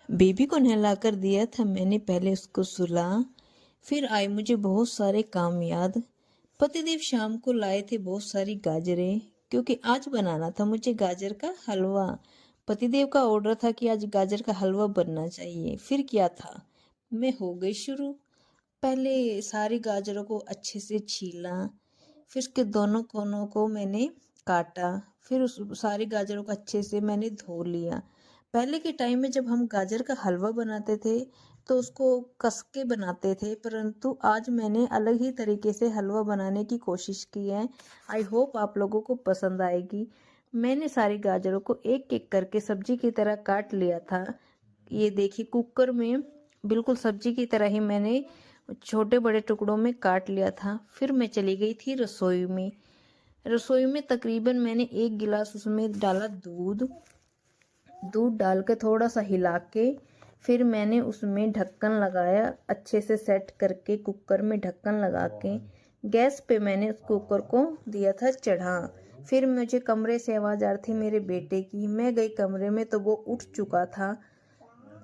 Baby को नहलाकर दिया था मैंने, पहले उसको सुला। फिर आए मुझे बहुत सारे काम याद। पतिदेव शाम को लाए थे बहुत सारी गाजरें, क्योंकि आज बनाना था मुझे गाजर का हलवा। पतिदेव का ऑर्डर था कि आज गाजर का हलवा बनना चाहिए। फिर क्या था, मैं हो गई शुरू। पहले सारी गाजरों को अच्छे से छीला, फिर उसके दोनों कोनों को मैंने काटा। फिर उस सारी गाजरों को अच्छे से मैंने धो लिया। पहले के टाइम में जब हम गाजर का हलवा बनाते थे तो उसको कस के बनाते थे, परंतु आज मैंने अलग ही तरीके से हलवा बनाने की कोशिश की है। आई होप आप लोगों को पसंद आएगी। मैंने सारी गाजरों को एक एक करके सब्जी की तरह काट लिया था। ये देखिए, कुकर में बिल्कुल सब्जी की तरह ही मैंने छोटे बड़े टुकड़ों में काट लिया था। फिर मैं चली गई थी रसोई में। रसोई में तकरीबन मैंने 1 गिलास उसमें डाला दूध। दूध डाल के थोड़ा सा हिला के फिर मैंने उसमें ढक्कन लगाया, अच्छे से सेट करके कुकर में ढक्कन लगा के गैस पे मैंने उस कुकर को दिया था चढ़ा। फिर मुझे कमरे से आवाज़ आ रही थी मेरे बेटे की। मैं गई कमरे में तो वो उठ चुका था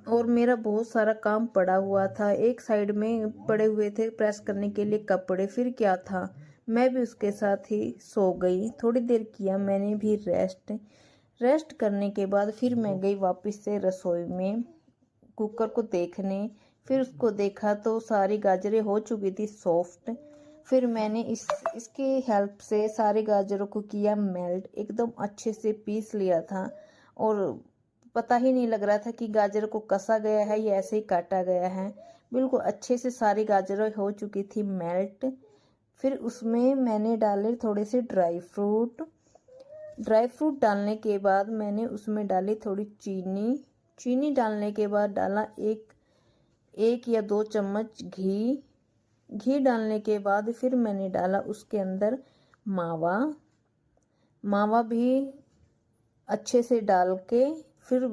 और मेरा बहुत सारा काम पड़ा हुआ था। एक साइड में पड़े हुए थे प्रेस करने के लिए कपड़े। फिर क्या था, मैं भी उसके साथ ही सो गई। थोड़ी देर किया मैंने भी रेस्ट करने के बाद फिर मैं गई वापस से रसोई में कुकर को देखने। फिर उसको देखा तो सारी गाजरें हो चुकी थी सॉफ्ट। फिर मैंने इसकी हेल्प से सारे गाजरों को किया मेल्ट, एकदम अच्छे से पीस लिया था। और पता ही नहीं लग रहा था कि गाजर को कसा गया है या ऐसे ही काटा गया है। बिल्कुल अच्छे से सारी गाजरें हो चुकी थी मेल्ट। फिर उसमें मैंने डाले थोड़े से ड्राई फ्रूट। ड्राई फ्रूट डालने के बाद मैंने उसमें डाली थोड़ी चीनी। चीनी डालने के बाद डाला एक या 2 चम्मच घी। घी डालने के बाद फिर मैंने डाला उसके अंदर मावा। मावा भी अच्छे से डाल के फिर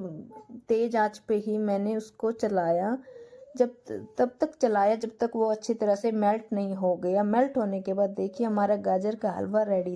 तेज आंच पे ही मैंने उसको चलाया। तब तक चलाया जब तक वो अच्छी तरह से मेल्ट नहीं हो गया। मेल्ट होने के बाद देखिए हमारा गाजर का हलवा रेडी।